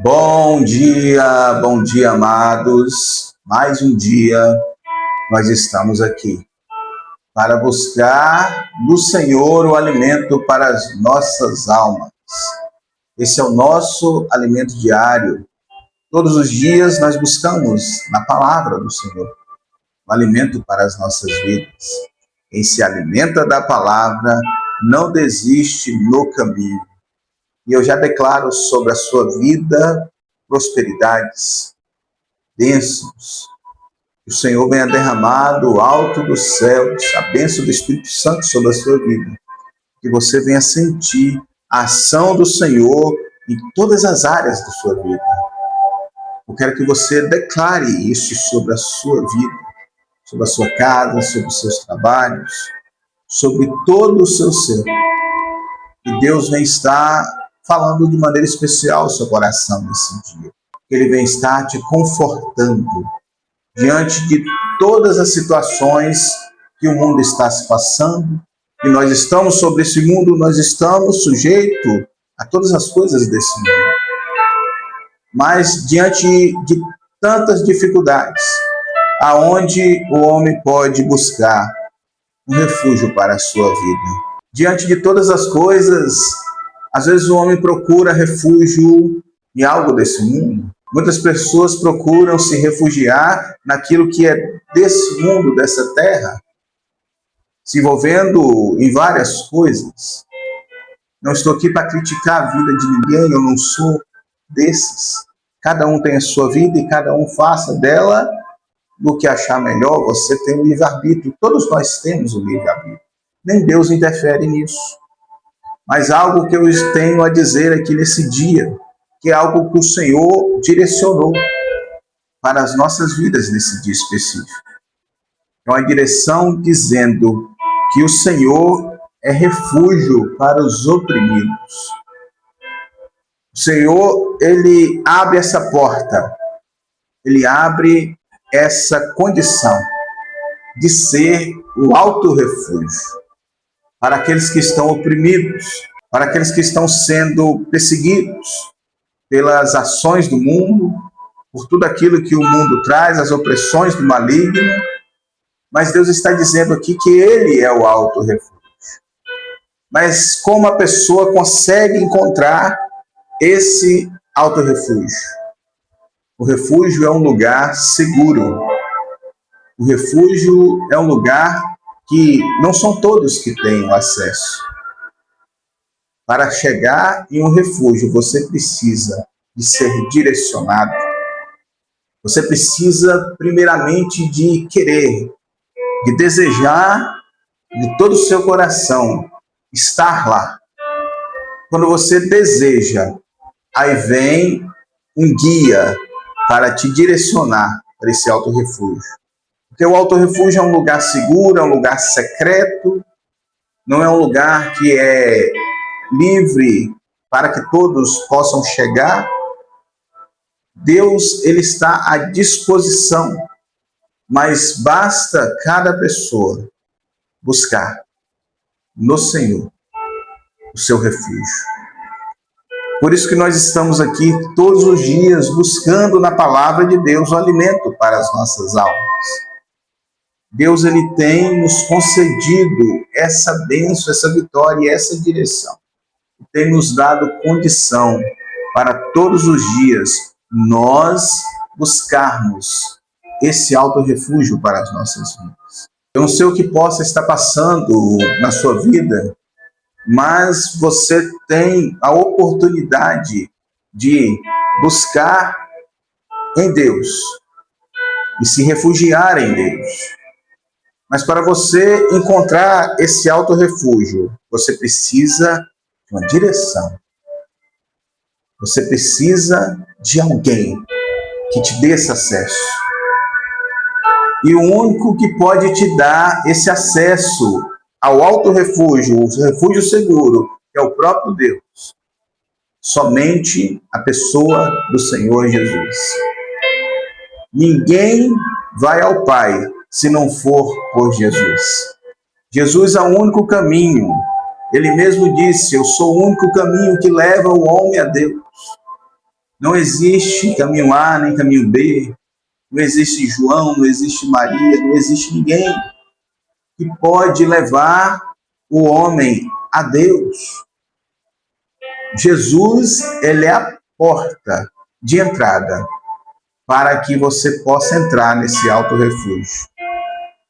Bom dia, amados. Mais um dia nós estamos aqui para buscar no Senhor o alimento para as nossas almas. Esse é o nosso alimento diário. Todos os dias nós buscamos na palavra do Senhor o alimento para as nossas vidas. Quem se alimenta da palavra não desiste no caminho. E eu já declaro sobre a sua vida prosperidades, bênçãos. Que o Senhor venha derramar do alto dos céus a bênção do Espírito Santo sobre a sua vida. Que você venha sentir a ação do Senhor em todas as áreas da sua vida. Eu quero que você declare isso sobre a sua vida, sobre a sua casa, sobre os seus trabalhos, sobre todo o seu ser. E Deus vem estar falando de maneira especial ao seu coração nesse dia. Ele vem estar te confortando diante de todas as situações que o mundo está se passando. E nós estamos sobre esse mundo, nós estamos sujeitos a todas as coisas desse mundo. Mas diante de tantas dificuldades, aonde o homem pode buscar um refúgio para a sua vida? Diante de todas as coisas, às vezes o homem procura refúgio em algo desse mundo. Muitas pessoas procuram se refugiar naquilo que é desse mundo, dessa terra, se envolvendo em várias coisas. Não estou aqui para criticar a vida de ninguém, eu não sou desses. Cada um tem a sua vida e cada um faça dela do que achar melhor. Você tem o livre-arbítrio, todos nós temos o livre-arbítrio. Nem Deus interfere nisso. Mas algo que eu tenho a dizer aqui nesse dia, que é algo que o Senhor direcionou para as nossas vidas nesse dia específico. É uma direção dizendo que o Senhor é refúgio para os oprimidos. O Senhor, Ele abre essa porta, Ele abre essa condição de ser o alto refúgio para aqueles que estão oprimidos, para aqueles que estão sendo perseguidos pelas ações do mundo, por tudo aquilo que o mundo traz, as opressões do maligno. Mas Deus está dizendo aqui que Ele é o alto refúgio. Mas como a pessoa consegue encontrar esse alto refúgio? O refúgio é um lugar seguro. O refúgio é um lugar que não são todos que têm acesso. Para chegar em um refúgio, você precisa de ser direcionado. Você precisa, primeiramente, de querer, de desejar de todo o seu coração estar lá. Quando você deseja, aí vem um guia para te direcionar para esse alto refúgio. Porque o alto refúgio é um lugar seguro, é um lugar secreto, não é um lugar que é livre para que todos possam chegar. Deus, Ele está à disposição, mas basta cada pessoa buscar no Senhor o seu refúgio. Por isso que nós estamos aqui todos os dias buscando na palavra de Deus o alimento para as nossas almas. Deus, Ele tem nos concedido essa bênção, essa vitória e essa direção. Tem nos dado condição para todos os dias nós buscarmos esse alto refúgio para as nossas vidas. Eu não sei o que possa estar passando na sua vida, mas você tem a oportunidade de buscar em Deus e se refugiar em Deus. Mas para você encontrar esse alto refúgio, você precisa de uma direção. Você precisa de alguém que te dê esse acesso. E o único que pode te dar esse acesso ao alto refúgio, o refúgio seguro, é o próprio Deus. Somente a pessoa do Senhor Jesus. Ninguém vai ao Pai se não for por Jesus. Jesus é o único caminho. Ele mesmo disse: eu sou o único caminho que leva o homem a Deus. Não existe caminho A nem caminho B. Não existe João, não existe Maria, não existe ninguém que pode levar o homem a Deus. Jesus, ele é a porta de entrada para que você possa entrar nesse alto refúgio.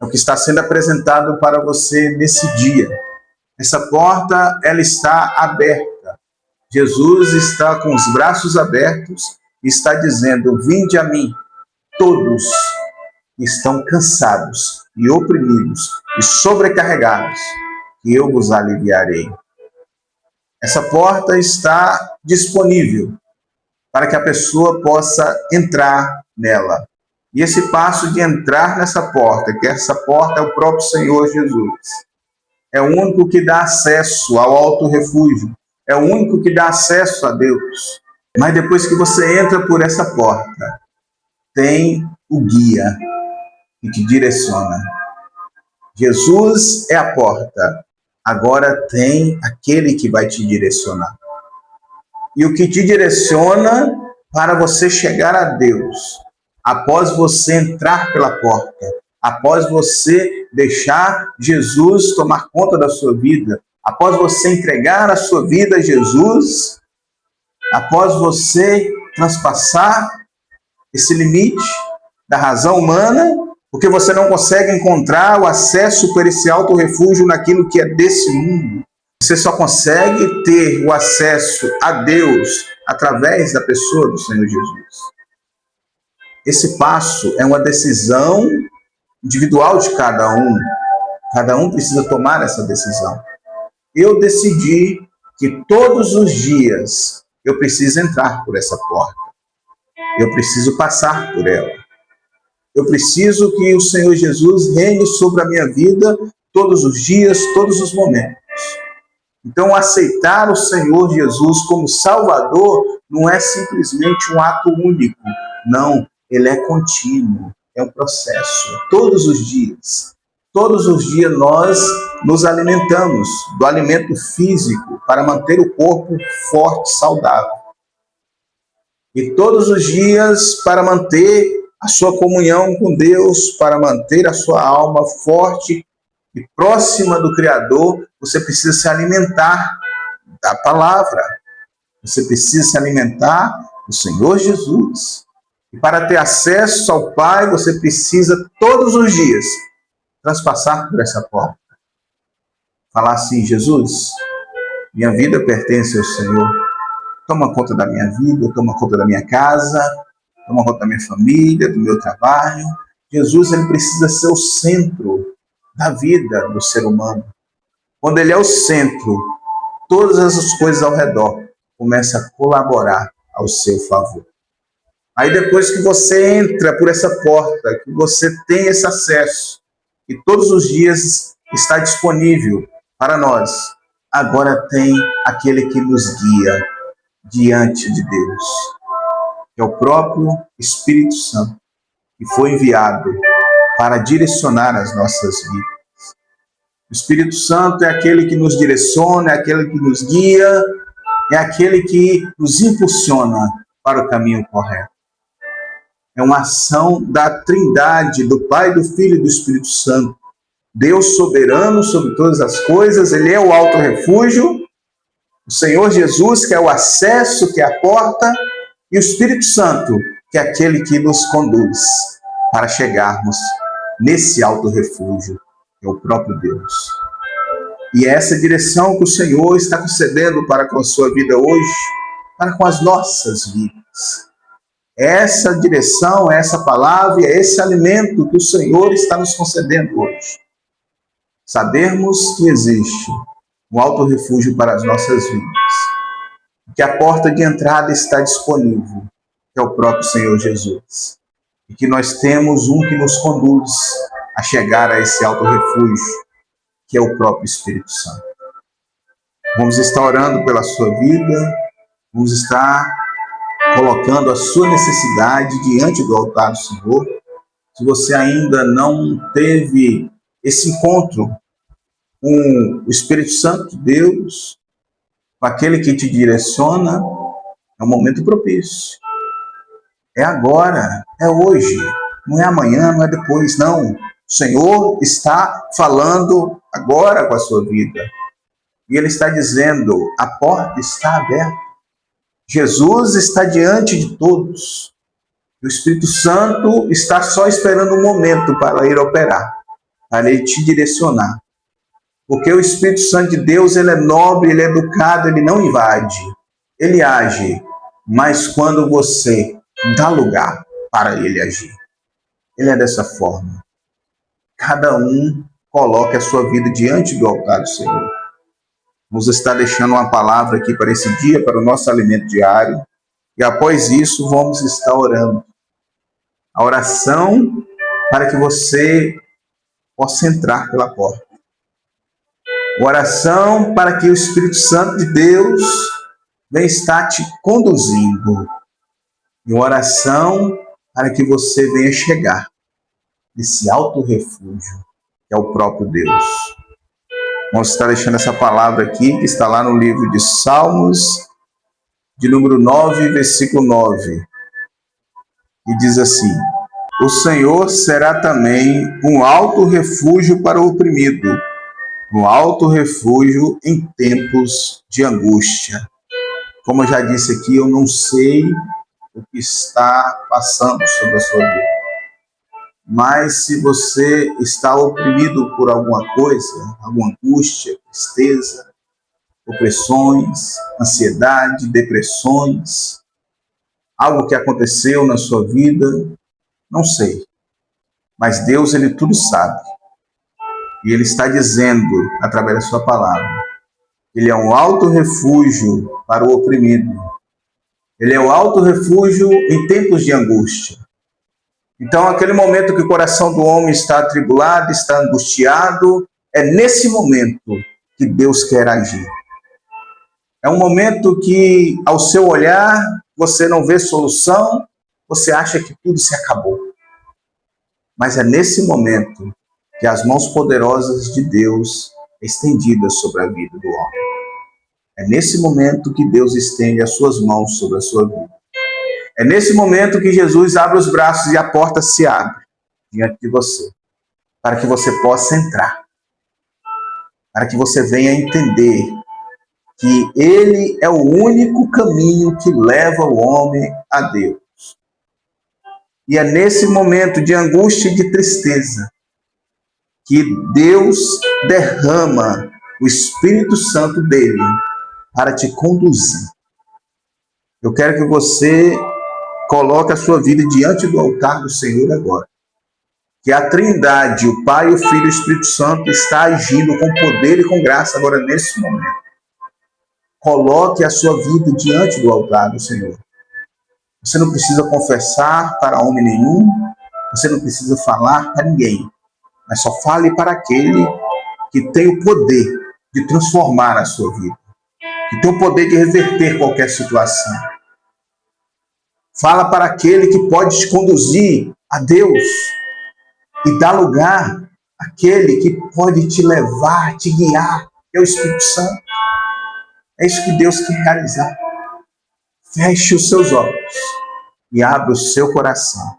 É o que está sendo apresentado para você nesse dia. Essa porta, ela está aberta. Jesus está com os braços abertos e está dizendo: vinde a mim, todos que estão cansados e oprimidos e sobrecarregados, que eu vos aliviarei. Essa porta está disponível para que a pessoa possa entrar nela. E esse passo de entrar nessa porta, que essa porta é o próprio Senhor Jesus, é o único que dá acesso ao alto refúgio, é o único que dá acesso a Deus. Mas depois que você entra por essa porta, tem o guia que te direciona. Jesus é a porta, agora tem aquele que vai te direcionar. E o que te direciona para você chegar a Deus, após você entrar pela porta, após você deixar Jesus tomar conta da sua vida, após você entregar a sua vida a Jesus, após você transpassar esse limite da razão humana, porque você não consegue encontrar o acesso para esse alto refúgio naquilo que é desse mundo. Você só consegue ter o acesso a Deus através da pessoa do Senhor Jesus. Esse passo é uma decisão individual de cada um. Cada um precisa tomar essa decisão. Eu decidi que todos os dias eu preciso entrar por essa porta. Eu preciso passar por ela. Eu preciso que o Senhor Jesus reine sobre a minha vida todos os dias, todos os momentos. Então, aceitar o Senhor Jesus como Salvador não é simplesmente um ato único. Não, ele é contínuo, é um processo. Todos os dias nós nos alimentamos do alimento físico para manter o corpo forte, saudável. E todos os dias para manter a sua comunhão com Deus, para manter a sua alma forte e próxima do Criador, você precisa se alimentar da palavra. Você precisa se alimentar do Senhor Jesus. E para ter acesso ao Pai, você precisa todos os dias transpassar por essa porta. Falar assim: Jesus, minha vida pertence ao Senhor. Toma conta da minha vida, toma conta da minha casa, toma conta da minha família, do meu trabalho. Jesus, ele precisa ser o centro da vida do ser humano. Quando ele é o centro, todas as coisas ao redor começam a colaborar ao seu favor. Aí depois que você entra por essa porta, que você tem esse acesso, e todos os dias está disponível para nós, agora tem aquele que nos guia diante de Deus, que é o próprio Espírito Santo, que foi enviado para direcionar as nossas vidas. O Espírito Santo é aquele que nos direciona, é aquele que nos guia, é aquele que nos impulsiona para o caminho correto. É uma ação da Trindade, do Pai, do Filho e do Espírito Santo. Deus soberano sobre todas as coisas, ele é o alto refúgio, o Senhor Jesus, que é o acesso, que é a porta, e o Espírito Santo, que é aquele que nos conduz para chegarmos nesse alto refúgio, que é o próprio Deus. E é essa direção que o Senhor está concedendo para com a sua vida hoje, para com as nossas vidas. Essa direção, essa palavra, é esse alimento que o Senhor está nos concedendo hoje. Sabermos que existe um alto refúgio para as nossas vidas, que a porta de entrada está disponível, que é o próprio Senhor Jesus, e que nós temos um que nos conduz a chegar a esse alto refúgio, que é o próprio Espírito Santo. Vamos estar orando pela sua vida, vamos estar colocando a sua necessidade diante do altar do Senhor. Se você ainda não teve esse encontro com o Espírito Santo de Deus, com aquele que te direciona, É um momento propício. É agora, é hoje. Não é amanhã, não é depois, não. O Senhor está falando agora com a sua vida. E Ele está dizendo, a porta está aberta. Jesus está diante de todos. O Espírito Santo está só esperando um momento para ir operar, para Ele te direcionar. Porque o Espírito Santo de Deus, ele é nobre, ele é educado, ele não invade. Ele age, mas quando você dá lugar para ele agir. Ele é dessa forma. Cada um coloca a sua vida diante do altar do Senhor. Vamos estar deixando uma palavra aqui para esse dia, para o nosso alimento diário. E após isso, vamos estar orando. A oração para que você possa entrar pela porta. A oração para que o Espírito Santo de Deus venha estar te conduzindo. E uma oração para que você venha chegar nesse alto refúgio, que é o próprio Deus. Vamos estar deixando essa palavra aqui, que está lá no livro de Salmos, de número 9, versículo 9. E diz assim: o Senhor será também um alto refúgio para o oprimido, um alto refúgio em tempos de angústia. Como eu já disse aqui, eu não sei o que está passando sobre a sua vida. Mas se você está oprimido por alguma coisa, alguma angústia, tristeza, opressões, ansiedade, depressões, algo que aconteceu na sua vida, não sei. Mas Deus, Ele tudo sabe. E Ele está dizendo, através da sua palavra, Ele é um alto refúgio para o oprimido. Ele é o alto refúgio em tempos de angústia. Então, aquele momento que o coração do homem está atribulado, está angustiado, é nesse momento que Deus quer agir. É um momento que, ao seu olhar, você não vê solução, você acha que tudo se acabou. Mas é nesse momento que as mãos poderosas de Deus estendidas sobre a vida do homem. É nesse momento que Deus estende as suas mãos sobre a sua vida. É nesse momento que Jesus abre os braços e a porta se abre diante de você, para que você possa entrar, para que você venha entender que Ele é o único caminho que leva o homem a Deus. E é nesse momento de angústia e de tristeza que Deus derrama o Espírito Santo dele para te conduzir. Eu quero que você coloque a sua vida diante do altar do Senhor agora. Que a Trindade, o Pai, o Filho e o Espírito Santo está agindo com poder e com graça agora nesse momento. Coloque a sua vida diante do altar do Senhor. Você não precisa confessar para homem nenhum, você não precisa falar para ninguém, mas só fale para aquele que tem o poder de transformar a sua vida, que tem o poder de reverter qualquer situação. Fala para aquele que pode te conduzir a Deus e dar lugar àquele que pode te levar, te guiar, que é o Espírito Santo. É isso que Deus quer realizar. Feche os seus olhos e abra o seu coração.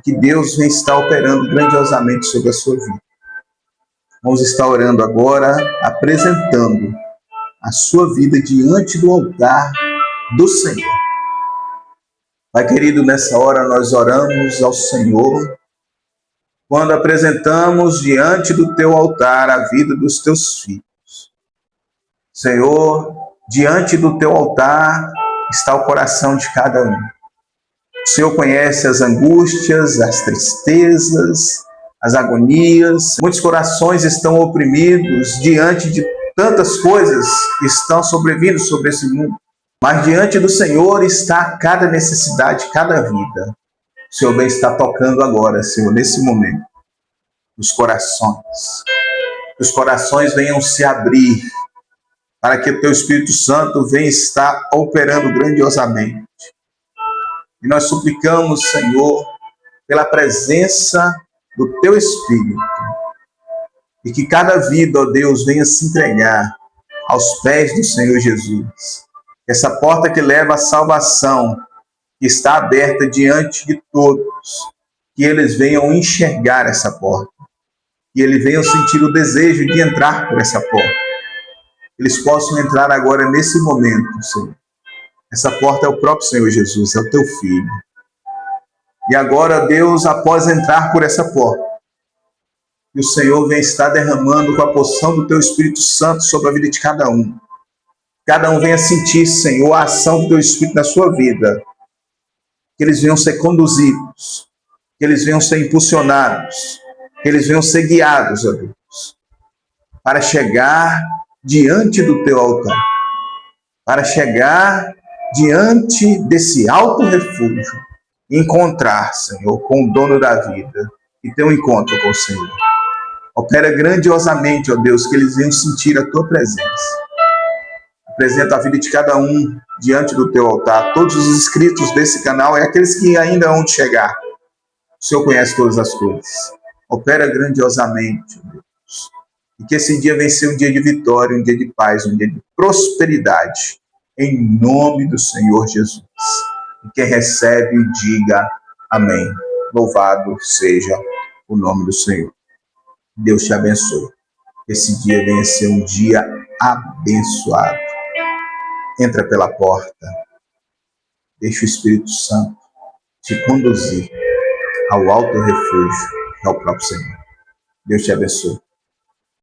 Que Deus vem estar operando grandiosamente sobre a sua vida. Vamos estar orando agora, apresentando a sua vida diante do altar do Senhor. Pai querido, nessa hora nós oramos ao Senhor, quando apresentamos diante do teu altar a vida dos teus filhos. Senhor, diante do teu altar está o coração de cada um. O Senhor conhece as angústias, as tristezas, as agonias. Muitos corações estão oprimidos diante de tantas coisas que estão sobrevindo sobre esse mundo. Mas diante do Senhor está cada necessidade, cada vida. O Senhor bem está tocando agora, Senhor, nesse momento, os corações. Que os corações venham se abrir para que o teu Espírito Santo venha estar operando grandiosamente. E nós suplicamos, Senhor, pela presença do teu Espírito, e que cada vida, ó Deus, venha se entregar aos pés do Senhor Jesus. Essa porta que leva à salvação, que está aberta diante de todos, que eles venham enxergar essa porta, que eles venham sentir o desejo de entrar por essa porta. Eles possam entrar agora nesse momento, Senhor. Essa porta é o próprio Senhor Jesus, é o teu Filho. E agora, Deus, após entrar por essa porta, que o Senhor vem estar derramando com a porção do teu Espírito Santo sobre a vida de cada um. Cada um venha sentir, Senhor, a ação do teu Espírito na sua vida. Que eles venham ser conduzidos, que eles venham ser impulsionados, que eles venham ser guiados, ó Deus, para chegar diante do teu altar, para chegar diante desse alto refúgio, encontrar, Senhor, com o dono da vida e ter um encontro com o Senhor. Opera grandiosamente, ó Deus, que eles venham sentir a tua presença. Apresenta a vida de cada um diante do teu altar. Todos os inscritos desse canal e aqueles que ainda vão chegar. O Senhor conhece todas as coisas. Opera grandiosamente, ó Deus. E que esse dia venha ser um dia de vitória, um dia de paz, um dia de prosperidade. Em nome do Senhor Jesus. E quem recebe, diga amém. Louvado seja o nome do Senhor. Deus te abençoe. Esse dia venha ser um dia abençoado. Entra pela porta. Deixa o Espírito Santo te conduzir ao alto refúgio, que é o próprio Senhor. Deus te abençoe.